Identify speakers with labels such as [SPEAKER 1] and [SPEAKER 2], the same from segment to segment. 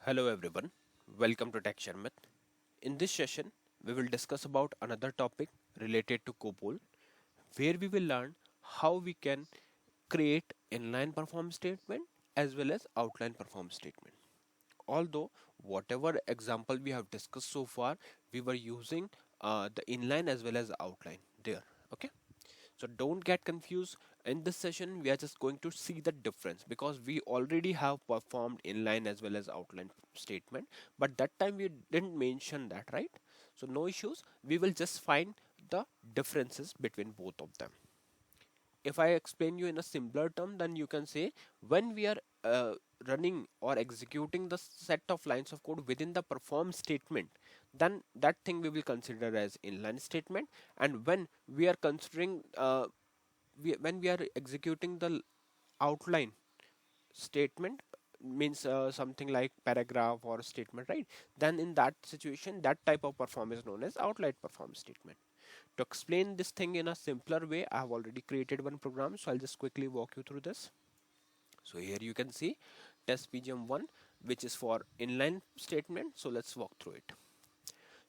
[SPEAKER 1] Hello everyone, welcome to Tech Sharmit. In this session, we will discuss about another topic related to Cobol, where we will learn how we can create inline perform statement as well as outline perform statement. Although whatever example we have discussed so far, we were using the inline as well as outline there. Okay. So don't get confused. In this session, we are just going to see the difference because we already have performed inline as well as outline statement, but that time we didn't mention that, right? So no issues. We will just find the differences between both of them. If I explain you in a simpler term, then you can say when we are running or executing the set of lines of code within the perform statement, then that thing we will consider as inline statement. And when we are considering when we are executing the outline statement, means something like paragraph or statement, right? Then in that situation, that type of perform is known as outline perform statement. To explain this thing in a simpler way, I have already created one program, so I'll just quickly walk you through this. So here you can see test pgm1, which is for inline statement. So let's walk through it.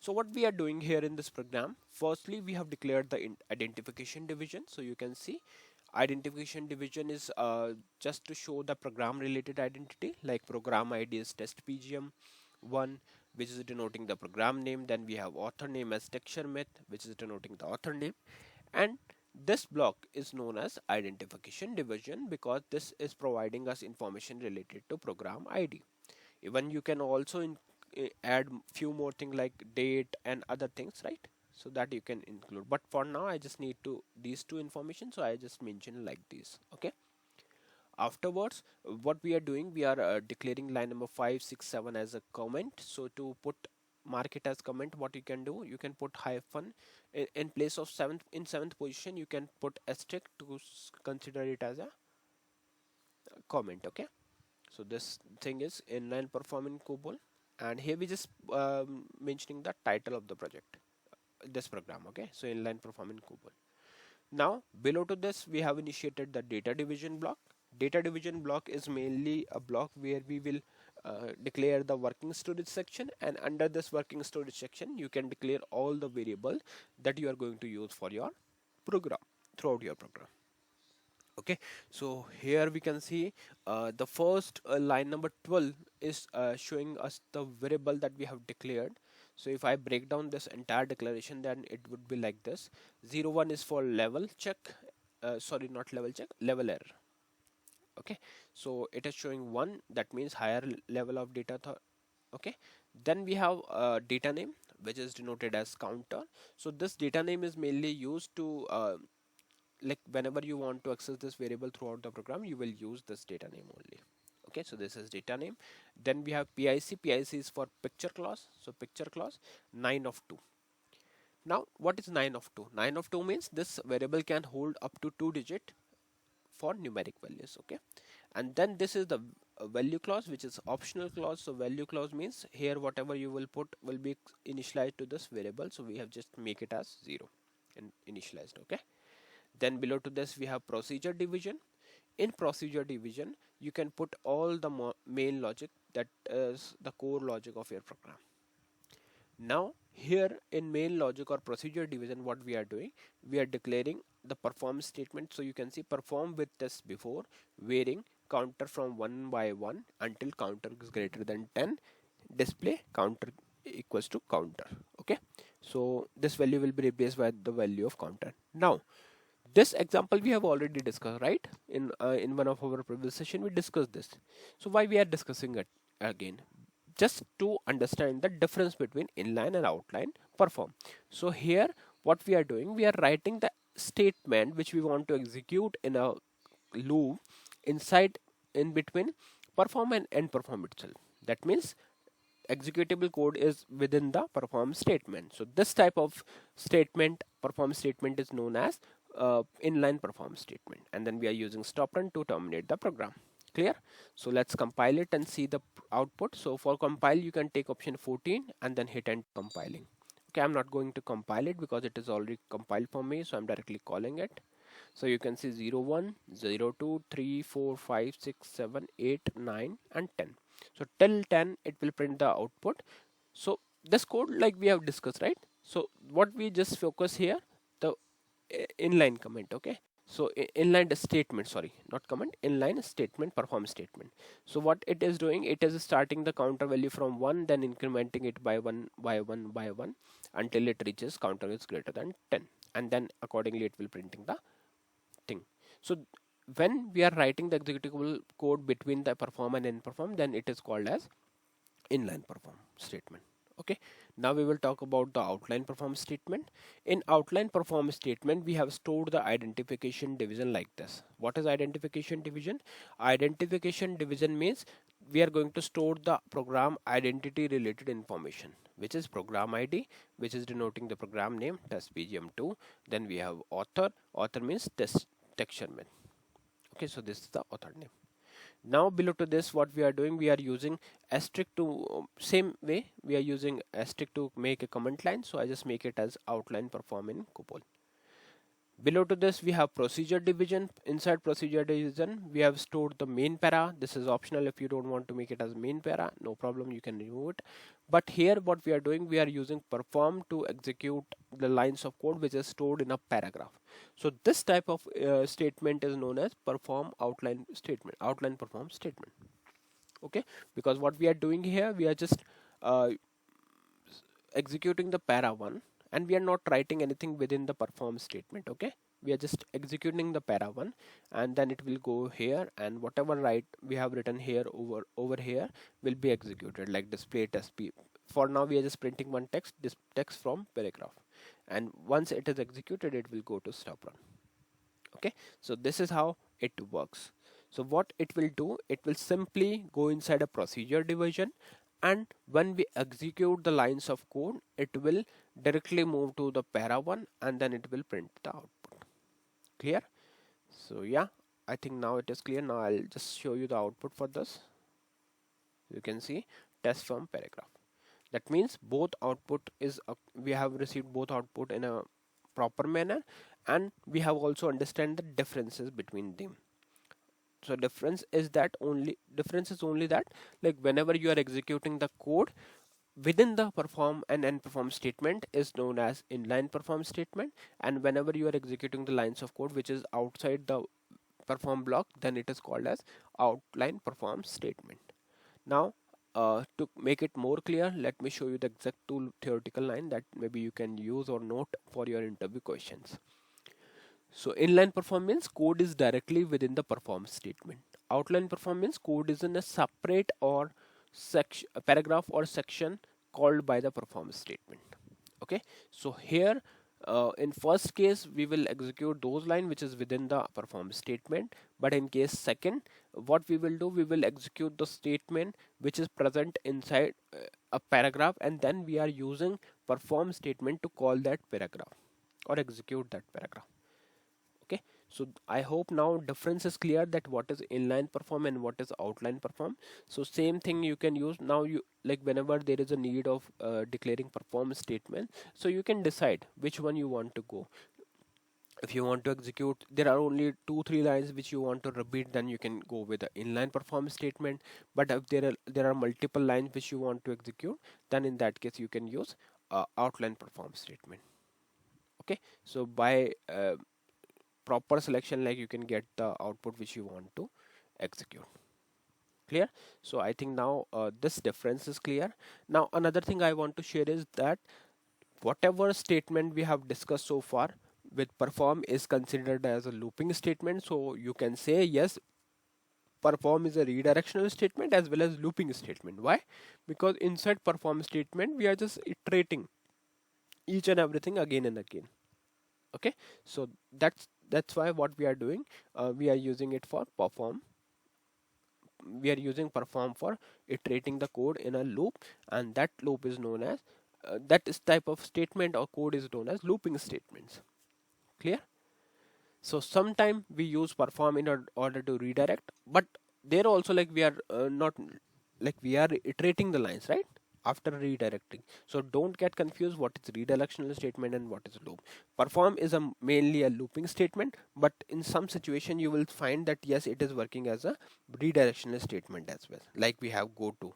[SPEAKER 1] So what we are doing here in this program, firstly we have declared the identification division. So you can see identification division is just to show the program related identity, like program id is test pgm1, which is denoting the program name. Then we have author name as Sharmit, which is denoting the author name. And this block is known as identification division because this is providing us information related to program id. Even you can also add few more things like date and other things, right? So that you can include, but for now I just need to these two information, so I just mention like this. Okay. Afterwards, what we are doing, we are declaring line number 5 6 7 as a comment. So to put mark it as comment, what you can do, you can put hyphen in place of seventh position, you can put asterisk to consider it as a comment. Okay. So this thing is inline perform in Cobol, and here we just mentioning the title of the project, this program. Okay, so inline perform in Cobol. Now below to this we have initiated the data division block. Data division block is mainly a block where we will declare the working storage section, and under this working storage section you can declare all the variable that you are going to use for your program throughout your program. Okay, so here we can see the first line number 12 is showing us the variable that we have declared. So if I break down this entire declaration, then it would be like this. 01 is for level check, sorry, not level check, level error. Okay, so it is showing 1, that means higher level of data. Okay, then we have data name, which is denoted as counter. So this data name is mainly used to like whenever you want to access this variable throughout the program, you will use this data name only. Okay, so this is data name. Then we have pic is for picture clause. So picture clause 9 of 2. Now what is 9 of 2? 9 of 2 means this variable can hold up to 2 digit for numeric values. Okay, and then this is the value clause, which is optional clause. So value clause means here whatever you will put will be initialized to this variable, so we have just make it as 0 and initialized. Okay, then below to this we have procedure division. In procedure division, you can put all the main logic, that is the core logic of your program. Now here in main logic or procedure division, what we are doing, we are declaring the perform statement. So you can see perform with test before, varying counter from 1 by 1 until counter is greater than 10, display counter equals to counter. Okay, so this value will be replaced by the value of counter. Now this example we have already discussed, right? In one of our previous session we discussed this. So why we are discussing it again? Just to understand the difference between inline and outline perform. So here what we are doing, we are writing the statement which we want to execute in a loop inside, in between perform and end perform itself. That means executable code is within the perform statement. So this type of statement, perform statement, is known as inline perform statement, and then we are using stop run to terminate the program. Clear? So let's compile it and see the output. So for compile, you can take option 14 and then hit end compiling. Okay, I'm not going to compile it because it is already compiled for me, so I'm directly calling it. So you can see 0 1 0 2 3 4 5 6 7 8 9 and 10. So till 10 it will print the output. So this code like we have discussed, right? So what we just focus here, the inline comment. Okay, so inline statement, sorry, not comment, inline statement, perform statement. So what it is doing, it is starting the counter value from 1, then incrementing it by 1 by 1 by 1 until it reaches counter is greater than 10, and then accordingly it will printing the thing. So when we are writing the executable code between the perform and in perform, then it is called as inline perform statement. Okay, now we will talk about the outline perform statement. In outline perform statement, we have stored the identification division like this. What is identification division? Identification division means we are going to store the program identity related information, which is program ID, which is denoting the program name test pgm2. Then we have author. Author means test Sharmit. Okay, so this is the author name. Now below to this, what we are doing, we are using asterisk to same way we are using asterisk to make a comment line. So I just make it as outline perform in Cobol. Below to this, we have procedure division. Inside procedure division, we have stored the main para. This is optional. If you don't want to make it as main para, no problem, you can remove it. But here what we are doing, we are using perform to execute the lines of code which is stored in a paragraph. So this type of statement is known as perform outline statement, outline perform statement. Okay, because what we are doing here, we are just executing the para 1, and we are not writing anything within the perform statement. Okay, we are just executing the para 1, and then it will go here, and whatever we have written here over here will be executed, like display test p. For now we are just printing one text, this text from paragraph, and once it is executed it will go to stop run. Okay, so this is how it works. So what it will do, it will simply go inside a procedure division, and when we execute the lines of code, it will directly move to the para 1, and then it will print the output. Clear? So yeah, I think now it is clear. Now I'll just show you the output for this. You can see test from paragraph. That means both output is we have received both output in a proper manner, and we have also understand the differences between them. So difference is only that, like whenever you are executing the code within the perform and end perform statement is known as inline perform statement, and whenever you are executing the lines of code which is outside the perform block, then it is called as outline perform statement. Now to make it more clear, let me show you the exact two theoretical line that maybe you can use or note for your interview questions. So inline perform means code is directly within the perform statement. Outline perform means code is in a separate or section, paragraph or section called by the perform statement. Okay, so here in first case we will execute those line which is within the perform statement, but in case second, what we will do, we will execute the statement which is present inside a paragraph, and then we are using perform statement to call that paragraph or execute that paragraph. Okay, so I hope now difference is clear that what is inline perform and what is outline perform. So same thing you can use now. You like whenever there is a need of declaring perform statement, so you can decide which one you want to go. If you want to execute, there are only 2-3 lines which you want to repeat, then you can go with the inline perform statement. But if there are multiple lines which you want to execute, then in that case you can use outline perform statement. Okay, so by proper selection, like you can get the output which you want to execute. Clear? So I think now this difference is clear. Now another thing I want to share is that whatever statement we have discussed so far with perform is considered as a looping statement. So you can say yes, perform is a redirectional statement as well as looping statement. Why? Because inside perform statement we are just iterating each and everything again and again. Okay, so that's why what we are doing, we are using it for perform. We are using perform for iterating the code in a loop, and that loop is known as that is type of statement or code is known as looping statements. Clear? So sometime we use perform in order to redirect, but there also like we are not like we are iterating the lines, right? after redirecting. So don't get confused what is redirectional statement and what is loop. Perform is mainly a looping statement, but in some situation you will find that yes, it is working as a redirectional statement as well, like we have go to.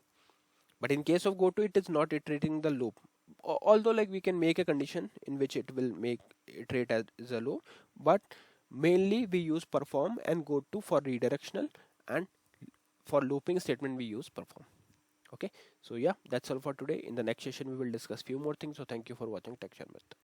[SPEAKER 1] But in case of go to, it is not iterating the loop. Although like we can make a condition in which it will make iterate as a loop, but mainly we use perform and go to for redirectional, and for looping statement we use perform. Okay, so yeah, that's all for today. In the next session we will discuss few more things. So thank you for watching Tech Sharmit.